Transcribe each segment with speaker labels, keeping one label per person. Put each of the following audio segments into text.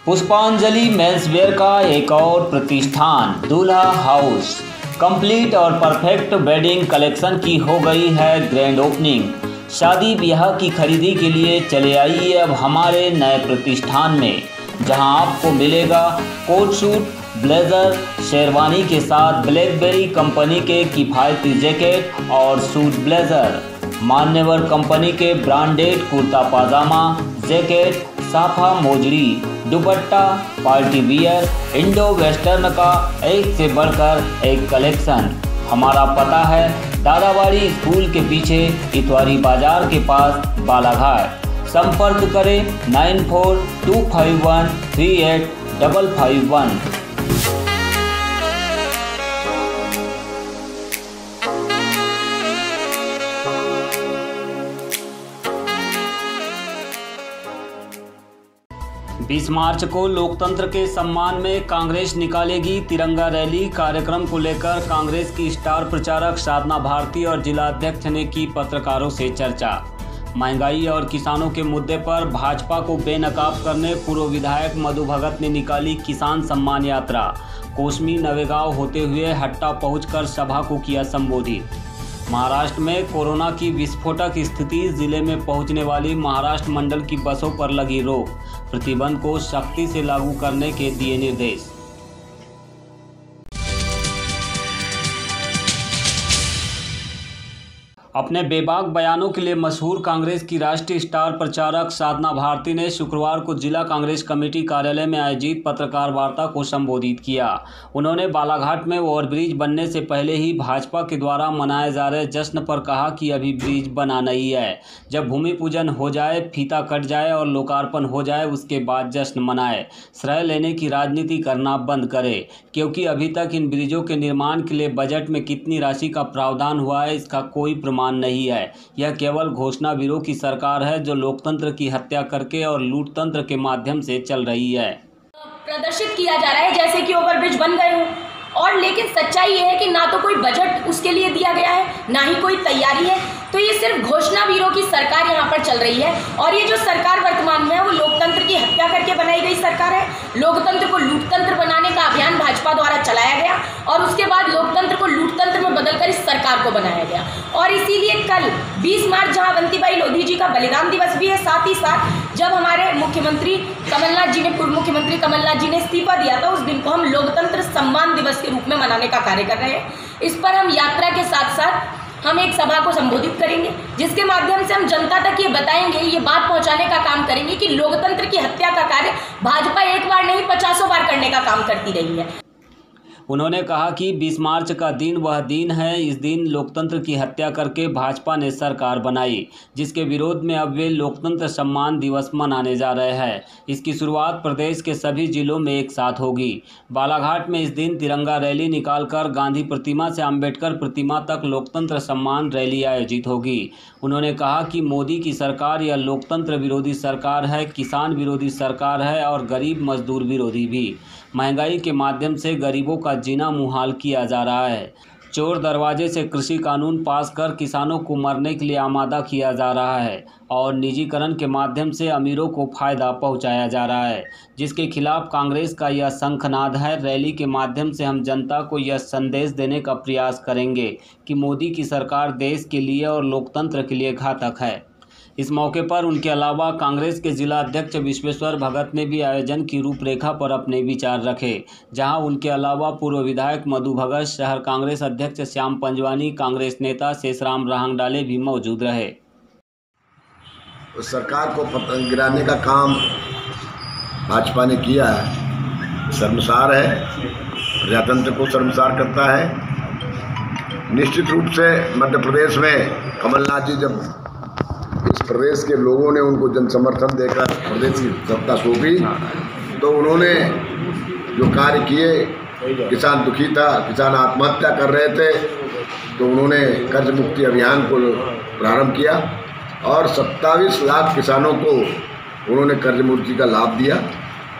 Speaker 1: पुष्पांजलि मेंसवेयर का एक और प्रतिष्ठान दूल्हा हाउस कंप्लीट और परफेक्ट वेडिंग कलेक्शन की हो गई है ग्रैंड ओपनिंग। शादी ब्याह की खरीदी के लिए चले आइए अब हमारे नए प्रतिष्ठान में, जहां आपको मिलेगा कोट सूट, ब्लेजर, शेरवानी के साथ ब्लैकबेरी कंपनी के किफ़ायती जैकेट और सूट ब्लेजर, मान्यवर कंपनी के ब्रांडेड कुर्ता पाजामा, जैकेट, साफा मोजरी, दुपट्टा, पार्टी वियर, इंडो वेस्टर्न का एक से बढ़कर एक कलेक्शन। हमारा पता है दादाबाड़ी स्कूल के पीछे इतवारी बाजार के पास बालाघाट। संपर्क करें 9425138551। बीस मार्च को लोकतंत्र के सम्मान में कांग्रेस निकालेगी तिरंगा रैली। कार्यक्रम को लेकर कांग्रेस की स्टार प्रचारक साधना भारती और जिला अध्यक्ष ने की पत्रकारों से चर्चा। महंगाई और किसानों के मुद्दे पर भाजपा को बेनकाब करने पूर्व विधायक मधु भगत ने निकाली किसान सम्मान यात्रा। कोसमी नवेगांव होते हुए हट्टा पहुंचकर सभा को किया संबोधित। महाराष्ट्र में कोरोना की विस्फोटक स्थिति, जिले में पहुंचने वाली महाराष्ट्र मंडल की बसों पर लगी रोक। प्रतिबंध को सख्ती से लागू करने के दिए निर्देश। अपने बेबाक बयानों के लिए मशहूर कांग्रेस की राष्ट्रीय स्टार प्रचारक साधना भारती ने शुक्रवार को जिला कांग्रेस कमेटी कार्यालय में आयोजित पत्रकार वार्ता को संबोधित किया। उन्होंने बालाघाट में ओवरब्रिज बनने से पहले ही भाजपा के द्वारा मनाए जा रहे जश्न पर कहा कि अभी ब्रिज बना नहीं है। जब भूमि पूजन हो जाए, फीता कट जाए और लोकार्पण हो जाए, उसके बाद जश्न मनाए। श्रेय लेने की राजनीति करना बंद करे, क्योंकि अभी तक इन ब्रिजों के निर्माण के लिए बजट में कितनी राशि का प्रावधान हुआ है, इसका कोई प्रमाण नहीं है। यह केवल घोषणावीरों की सरकार है जो लोकतंत्र की हत्या करके और लूटतंत्र के माध्यम से चल रही है।
Speaker 2: प्रदर्शित किया जा रहा है जैसे कि ओवरब्रिज बन गए हो, और लेकिन सच्चाई ये है कि ना तो कोई बजट उसके लिए दिया गया है, ना ही कोई तैयारी है। तो ये सिर्फ घोषणावीरों की सरकार यहाँ पर चल रही है। और ये जो सरकार वर्तमान में है वो लोकतंत्र की हत्या करके बनाई गई सरकार है। लोकतंत्र को लूटतंत्र बनाने का अभियान भाजपा द्वारा चलाया गया और उसके बाद लोकतंत्र को लूटतंत्र में बदलकर इस सरकार को बनाया गया। और इसीलिए कल 20 मार्च जहाँ अवंतीबाई लोधी जी का बलिदान दिवस भी है, साथ ही साथ जब हमारे मुख्यमंत्री कमलनाथ जी ने, पूर्व मुख्यमंत्री कमलनाथ जी ने इस्तीफा दिया था, उस दिन को हम लोकतंत्र सम्मान दिवस के रूप में मनाने का कार्य कर रहे हैं। इस पर हम यात्रा के साथ साथ हम एक सभा को संबोधित करेंगे, जिसके माध्यम से हम जनता तक ये बताएंगे, ये बात पहुंचाने का काम करेंगे कि लोकतंत्र की हत्या का कार्य भाजपा एक बार नहीं 50 बार करने का काम करती रही है।
Speaker 1: उन्होंने कहा कि 20 मार्च का दिन वह दिन है, इस दिन लोकतंत्र की हत्या करके भाजपा ने सरकार बनाई, जिसके विरोध में अब वे लोकतंत्र सम्मान दिवस मनाने जा रहे हैं। इसकी शुरुआत प्रदेश के सभी जिलों में एक साथ होगी। बालाघाट में इस दिन तिरंगा रैली निकालकर गांधी प्रतिमा से अंबेडकर प्रतिमा तक लोकतंत्र सम्मान रैली आयोजित होगी। उन्होंने कहा कि मोदी की सरकार यह लोकतंत्र विरोधी सरकार है, किसान विरोधी सरकार है और गरीब मजदूर विरोधी भी। महंगाई के माध्यम से गरीबों का जीना मुहाल किया जा रहा है। चोर दरवाजे से कृषि कानून पास कर किसानों को मरने के लिए आमादा किया जा रहा है और निजीकरण के माध्यम से अमीरों को फायदा पहुंचाया जा रहा है, जिसके खिलाफ कांग्रेस का यह शंखनाद है। रैली के माध्यम से हम जनता को यह संदेश देने का प्रयास करेंगे कि मोदी की सरकार देश के लिए और लोकतंत्र के लिए घातक है। इस मौके पर उनके अलावा कांग्रेस के जिला अध्यक्ष विश्वेश्वर भगत ने भी आयोजन की रूपरेखा पर अपने विचार रखे, जहां उनके अलावा पूर्व विधायक मधु भगत, शहर कांग्रेस अध्यक्ष श्याम पंजवानी, कांग्रेस नेता शेषराम राहंगडाले भी मौजूद रहे।
Speaker 3: सरकार को गिराने का काम भाजपा ने किया है, शर्मसार है, प्रजातंत्र को शर्मसार करता है। निश्चित रूप से मध्य प्रदेश में कमलनाथ जी जब इस प्रदेश के लोगों ने उनको जन समर्थन देकर प्रदेश की सत्ता सौंपी, तो उन्होंने जो कार्य किए, किसान दुखी था, किसान आत्महत्या कर रहे थे, तो उन्होंने कर्ज मुक्ति अभियान को प्रारंभ किया और 27 लाख किसानों को उन्होंने कर्ज मुक्ति का लाभ दिया।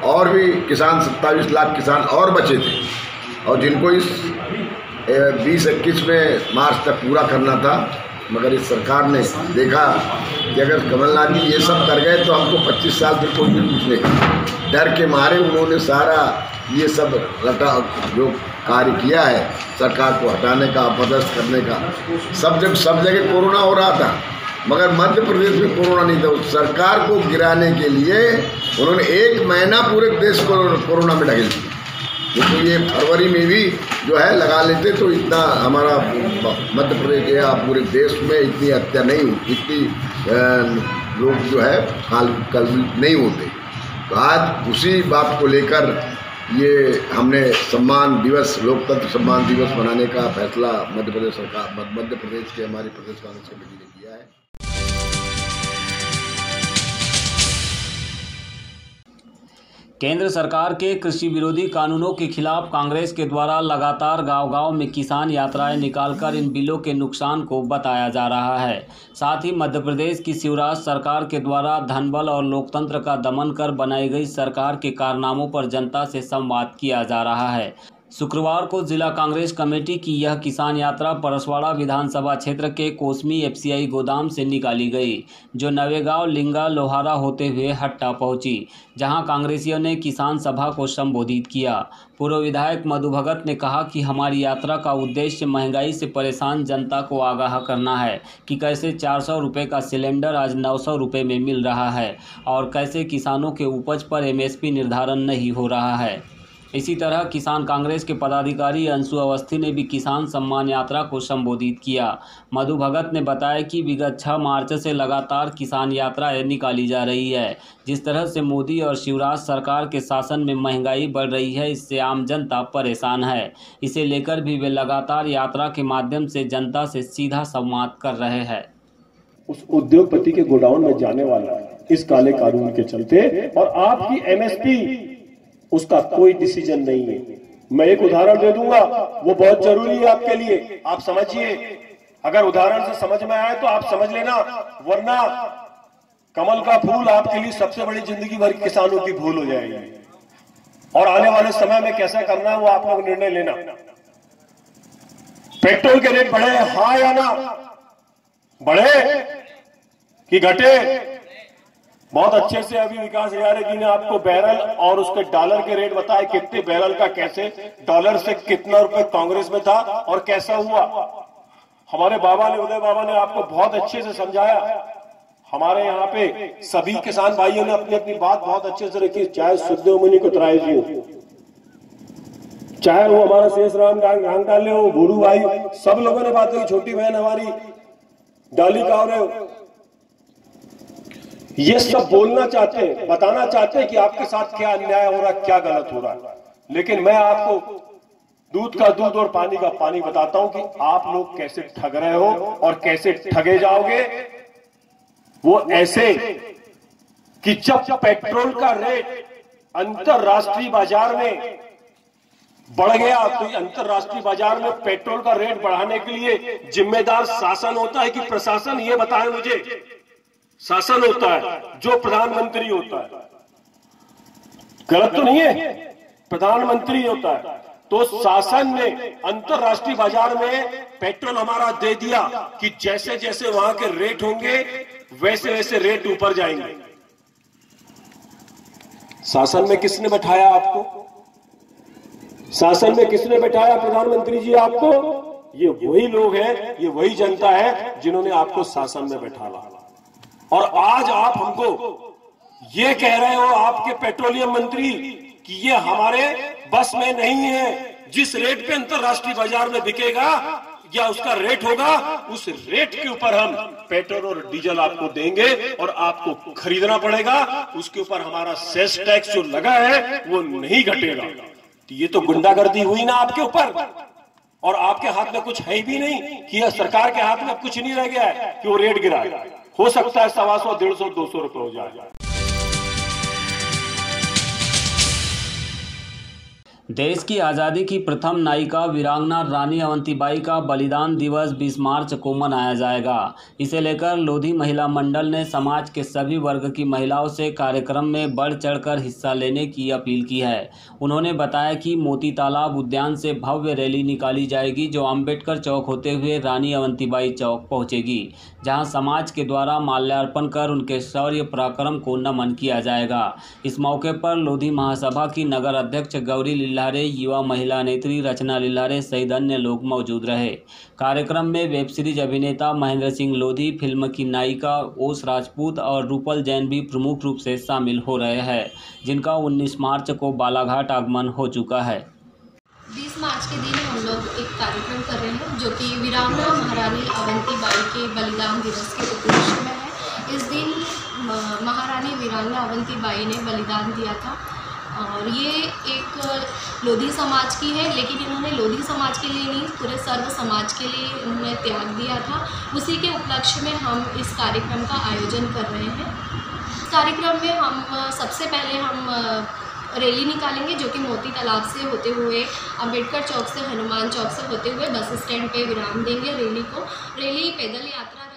Speaker 3: और भी किसान 27 लाख किसान और बचे थे और जिनको इस 20-21 में मार्च तक पूरा करना था, मगर इस सरकार ने देखा कि अगर कमलनाथ जी ये सब कर गए तो हमको 25 साल फिर कोई नहीं पूछने। डर के मारे उन्होंने सारा ये सब जो कार्य किया है, सरकार को हटाने का, अपदस्थ करने का। सब जगह कोरोना हो रहा था, मगर मध्य प्रदेश में कोरोना नहीं था। उस सरकार को गिराने के लिए उन्होंने 1 महीना पूरे देश को कोरोना में ढकेल दिया। तो ये फरवरी में भी जो है लगा लेते तो इतना हमारा मध्य प्रदेश या पूरे देश में इतनी हत्या नहीं हुई, इतनी लोग जो है कल नहीं होते। तो आज उसी बात को लेकर ये हमने सम्मान दिवस, लोकतंत्र सम्मान दिवस मनाने का फैसला मध्य प्रदेश सरकार, मध्य प्रदेश के हमारी प्रदेश कांग्रेस कमेटी ने किया है।
Speaker 1: केंद्र सरकार के कृषि विरोधी कानूनों के खिलाफ कांग्रेस के द्वारा लगातार गांव-गांव में किसान यात्राएं निकालकर इन बिलों के नुकसान को बताया जा रहा है। साथ ही मध्य प्रदेश की शिवराज सरकार के द्वारा धनबल और लोकतंत्र का दमन कर बनाई गई सरकार के कारनामों पर जनता से संवाद किया जा रहा है। शुक्रवार को जिला कांग्रेस कमेटी की यह किसान यात्रा परसवाड़ा विधानसभा क्षेत्र के कोसमी एफसीआई गोदाम से निकाली गई, जो नवेगांव, लिंगा, लोहारा होते हुए हट्टा पहुंची, जहां कांग्रेसियों ने किसान सभा को संबोधित किया। पूर्व विधायक मधु भगत ने कहा कि हमारी यात्रा का उद्देश्य महंगाई से परेशान जनता को आगाह करना है कि कैसे 400 रुपये का सिलेंडर आज 900 रुपये में मिल रहा है और कैसे किसानों के उपज पर एमएसपी निर्धारण नहीं हो रहा है। इसी तरह किसान कांग्रेस के पदाधिकारी अंशु अवस्थी ने भी किसान सम्मान यात्रा को संबोधित किया। मधु भगत ने बताया कि विगत 6 मार्च से लगातार किसान यात्राएं निकाली जा रही है। जिस तरह से मोदी और शिवराज सरकार के शासन में महंगाई बढ़ रही है, इससे आम जनता परेशान है। इसे लेकर भी वे लगातार यात्रा के माध्यम से जनता से सीधा संवाद कर रहे हैं।
Speaker 4: उस उद्योगपति के गोडाउन में जाने वाला इस काले कानून के चलते, और आपकी एमएसपी उसका कोई डिसीजन नहीं है। मैं एक उदाहरण दे दूंगा, वो बहुत जरूरी है आपके लिए, आप समझिए। अगर उदाहरण से समझ में आए तो आप समझ लेना, वरना कमल का फूल आपके लिए सबसे बड़ी जिंदगी भर किसानों की भूल हो जाएगी। और आने वाले समय में कैसा करना है वो आप लोग निर्णय लेना। पेट्रोल के रेट बढ़े, हाँ या ना? बढ़े कि घटे? बहुत अच्छे से अभी विकास हजारे जी ने आपको बैरल और उसके डॉलर के रेट बताए, कितने बैरल का कैसे डॉलर से कितना रुपए कांग्रेस में था और कैसा हुआ। हमारे बाबा ने, उदय बाबा ने आपको बहुत अच्छे से समझाया। हमारे यहाँ पे सभी किसान भाइयों ने अपनी अपनी बात बहुत अच्छे से रखी, चाहे सुखदेव मुनि को त्राय जी हो, चाहे वो हमारा शेष राम डाले हो, गुरु भाई, सब लोगों ने बात की। छोटी बहन हमारी डाली कावरे हो, ये सब बोलना चाहते हैं, बताना चाहते हैं कि आपके साथ क्या अन्याय हो रहा है, क्या गलत हो रहा है। लेकिन मैं आपको दूध का दूध और पानी का पानी बताता हूं कि आप लोग कैसे ठग रहे हो और कैसे ठगे जाओगे। वो ऐसे कि जब पेट्रोल का रेट अंतरराष्ट्रीय बाजार में बढ़ गया, तो अंतरराष्ट्रीय बाजार में पेट्रोल का रेट बढ़ाने के लिए जिम्मेदार शासन होता है कि प्रशासन? ये बताएं मुझे। शासन होता है, जो प्रधानमंत्री होता है। गलत तो नहीं है, प्रधानमंत्री होता है। तो शासन ने अंतरराष्ट्रीय बाजार में पेट्रोल हमारा दे दिया कि जैसे जैसे वहां के रेट होंगे वैसे वैसे रेट ऊपर जाएंगे। शासन में किसने बैठाया आपको? शासन में किसने बैठाया प्रधानमंत्री जी आपको? ये वही लोग हैं, ये वही जनता है जिन्होंने आपको शासन में बैठाया। और आज आप हमको ये कह रहे हो, आपके पेट्रोलियम मंत्री, कि ये हमारे बस में नहीं है। जिस रेट पे अंतरराष्ट्रीय बाजार में बिकेगा या उसका रेट होगा, उस रेट के ऊपर हम पेट्रोल और डीजल आपको देंगे और आपको खरीदना पड़ेगा। उसके ऊपर हमारा सेस टैक्स जो लगा है वो नहीं घटेगा। तो ये तो गुंडागर्दी हुई ना आपके ऊपर। और आपके हाथ में कुछ है भी नहीं कि सरकार के हाथ में कुछ नहीं रह गया है कि वो रेट गिराए। हो सकता है 125, 150, 200 रुपए हो जाए।
Speaker 1: देश की आज़ादी की प्रथम नायिका वीरांगना रानी अवंतीबाई का बलिदान दिवस 20 मार्च को मनाया जाएगा। इसे लेकर लोधी महिला मंडल ने समाज के सभी वर्ग की महिलाओं से कार्यक्रम में बढ़ चढ़कर हिस्सा लेने की अपील की है। उन्होंने बताया कि मोती तालाब उद्यान से भव्य रैली निकाली जाएगी जो अम्बेडकर चौक होते हुए रानी अवंतीबाई चौक पहुंचेगी, जहां समाज के द्वारा माल्यार्पण कर उनके शौर्य पराक्रम को नमन किया जाएगा। इस मौके पर लोधी महासभा की नगर अध्यक्ष गौरी लिल्हारे, युवा महिला नेत्री रचना लिल्हारे सहित अन्य लोग मौजूद रहे। कार्यक्रम में वेब सीरीज अभिनेता महेंद्र सिंह लोधी, फिल्म की नायिका ओस राजपूत और रूपल जैन भी प्रमुख रूप से शामिल हो रहे हैं, जिनका 19 मार्च को बालाघाट आगमन हो चुका है।
Speaker 5: 20 मार्च के दिन हम लोग एक कार्यक्रम कर रहे हैं जो कि वीरांगना महारानी अवंतीबाई के बलिदान दिवस के उपलक्ष्य में है। इस दिन महारानी वीरांगना अवंतीबाई ने बलिदान दिया था और ये एक लोधी समाज की है, लेकिन इन्होंने लोधी समाज के लिए नहीं, पूरे सर्व समाज के लिए इन्होंने त्याग दिया था। उसी के उपलक्ष्य में हम इस कार्यक्रम का आयोजन कर रहे हैं। इस कार्यक्रम में हम सबसे पहले हम रैली निकालेंगे जो कि मोती तालाब से होते हुए अम्बेडकर चौक से हनुमान चौक से होते हुए बस स्टैंड पे विराम देंगे रैली को। रैली पैदल यात्रा रखी।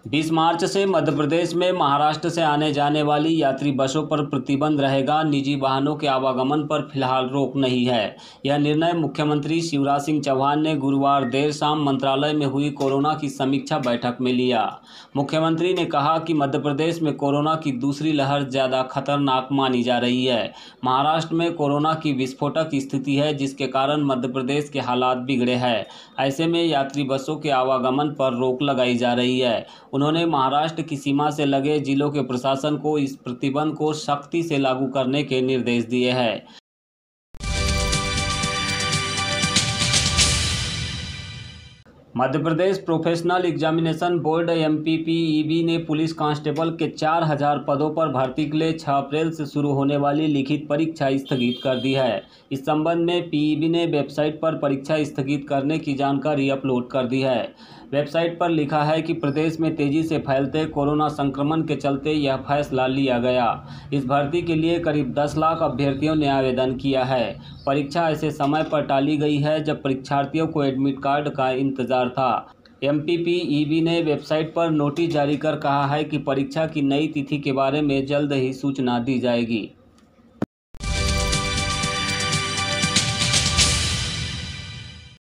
Speaker 1: 20 मार्च से मध्य प्रदेश में महाराष्ट्र से आने जाने वाली यात्री बसों पर प्रतिबंध रहेगा। निजी वाहनों के आवागमन पर फिलहाल रोक नहीं है। यह निर्णय मुख्यमंत्री शिवराज सिंह चौहान ने गुरुवार देर शाम मंत्रालय में हुई कोरोना की समीक्षा बैठक में लिया। मुख्यमंत्री ने कहा कि मध्य प्रदेश में कोरोना की दूसरी लहर ज़्यादा खतरनाक मानी जा रही है। महाराष्ट्र में कोरोना की विस्फोटक स्थिति है, जिसके कारण मध्य प्रदेश के हालात बिगड़े हैं। ऐसे में यात्री बसों के आवागमन पर रोक लगाई जा रही है। उन्होंने महाराष्ट्र की सीमा से लगे जिलों के प्रशासन को इस प्रतिबंध को सख्ती से लागू करने के निर्देश दिए हैं। Madhya Pradesh professional examination board MPPEB ने पुलिस कांस्टेबल के 4000 पदों पर भर्ती के लिए 6 अप्रैल से शुरू होने वाली लिखित परीक्षा स्थगित कर दी है। इस संबंध में PEB ने वेबसाइट पर परीक्षा स्थगित करने की जानकारी अपलोड कर दी है। वेबसाइट पर लिखा है कि प्रदेश में तेजी से फैलते कोरोना संक्रमण के चलते यह फैसला लिया गया। इस भर्ती के लिए करीब 10 लाख अभ्यर्थियों ने आवेदन किया है। परीक्षा ऐसे समय पर टाली गई है जब परीक्षार्थियों को एडमिट कार्ड का इंतजार था। MPPEB ने वेबसाइट पर नोटिस जारी कर कहा है कि परीक्षा की नई तिथि के बारे में जल्द ही सूचना दी जाएगी।